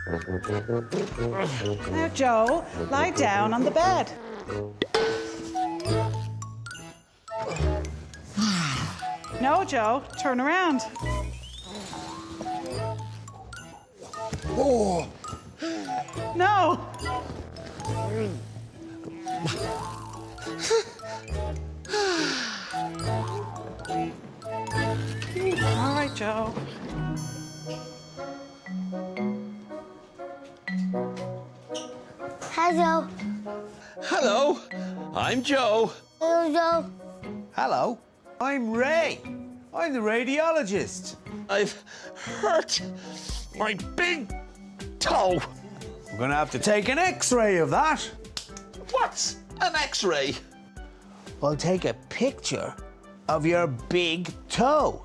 Now, Joe, lie down on the bed. No, Joe, turn around. Oh. No. All right, Joe. Hi, Joe. Hello, I'm Joe. Hello, Joe. Hello, I'm Ray. I'm the radiologist. I've hurt my big toe. We're gonna have to take an X-ray of that. What's an X-ray? We'll take a picture of your big toe.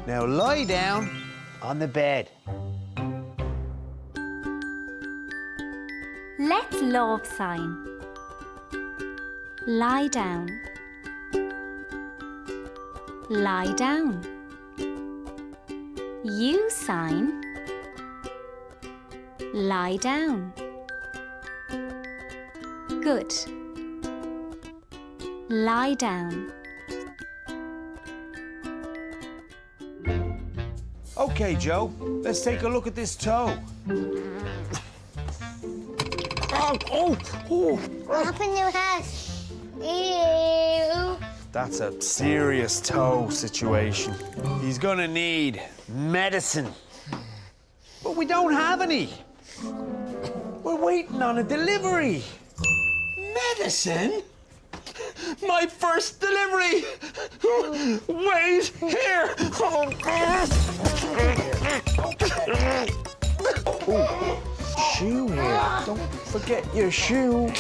Now lie down on the bed. Let's love sign. Lie down. Lie down. You sign. Lie down. Good. Lie down. Okay, Joe, let's take a look at this toe. What happened to your head? Ew. That's a serious toe situation. He's gonna need medicine. But we don't have any. We're waiting on a delivery. Medicine? My first delivery! Wait here! Shoe here. Don't forget your shoe.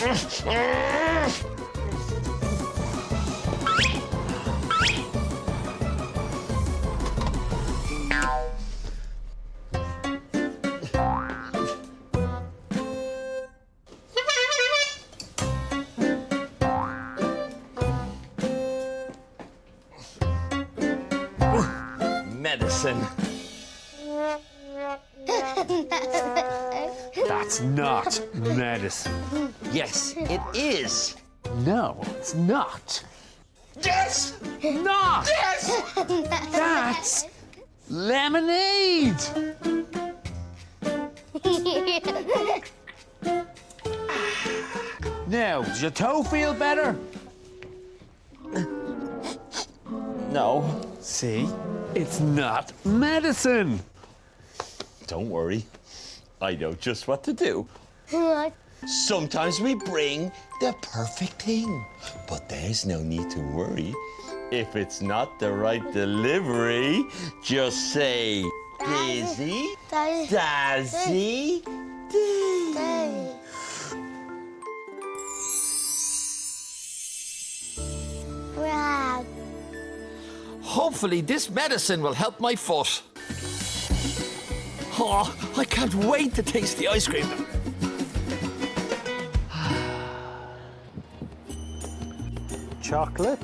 Medicine. That's not medicine. Yes, it is. No, it's not. Yes! Not! Yes! That's lemonade. Now, does your toe feel better? No. See? It's not medicine. Don't worry. I know just what to do. Sometimes we bring the perfect thing, but there's no need to worry. If it's not the right delivery, just say, Dizzy, Dazzy, Dizzy. Wow. Hopefully this medicine will help my foot. Oh, I can't wait to taste the ice cream. Chocolate?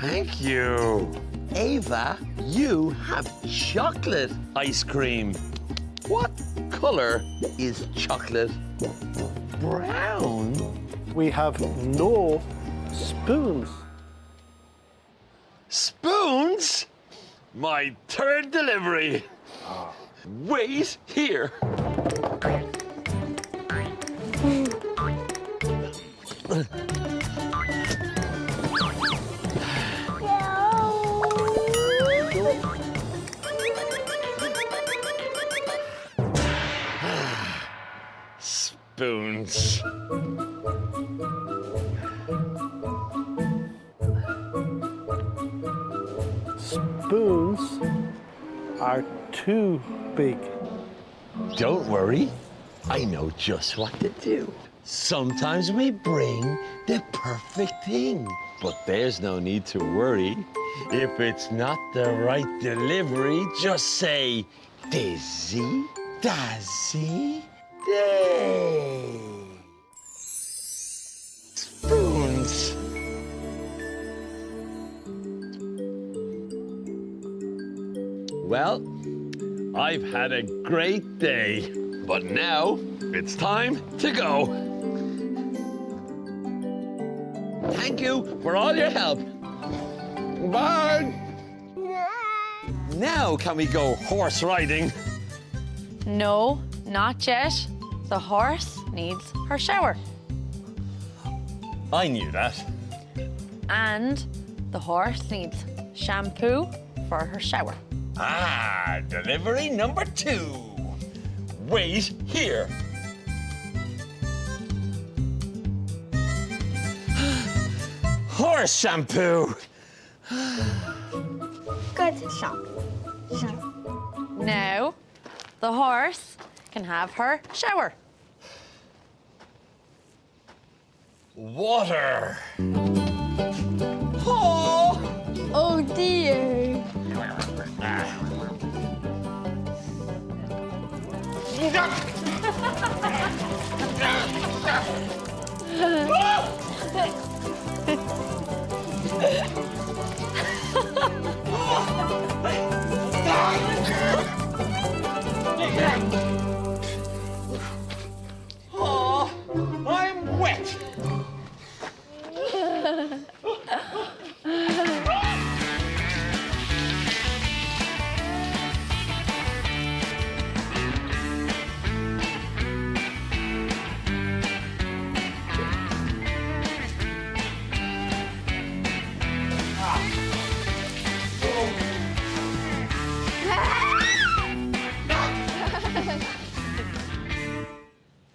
Thank you. Ava, you have chocolate ice cream. What color is chocolate? Brown. We have no spoons. Spoons? My third delivery. Wait here. Spoons. Spoons are too big. Don't worry. I know just what to do. Sometimes we bring the perfect thing, but there's no need to worry. If it's not the right delivery, just say, Dizzy, Dazzy, Day. Spoons. Well, I've had a great day, but now it's time to go. Thank you for all your help. Bye. Now can we go horse riding? No, not yet. The horse needs her shower. I knew that. And the horse needs shampoo for her shower. Ah, delivery number 2. Wait here. Horse shampoo. Good shop. Now, the horse can have her shower. Water. Oh. Oh dear. Oh, I'm wet.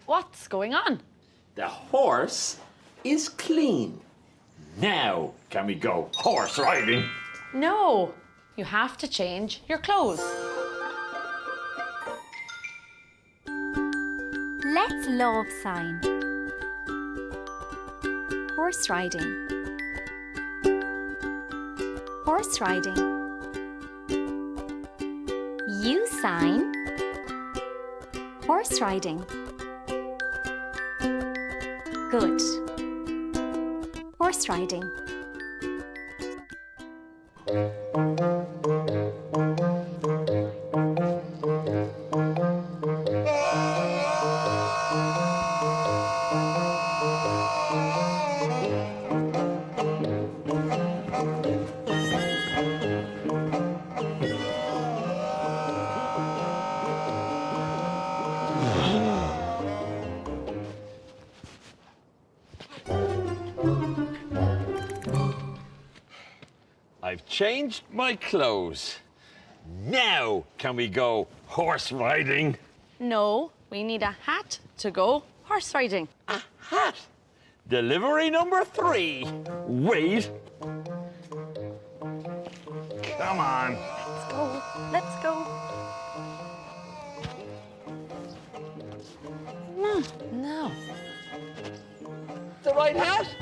What's going on? The horse is clean. Now can we go horse riding? No, you have to change your clothes. Let's love sign. Horse riding. Horse riding. You sign. Horse riding. Good. Horse riding. I've changed my clothes. Now can we go horse riding? No, we need a hat to go horse riding. A hat. Delivery number 3. Wait. Come on. Let's go. Let's go. No. The right hat?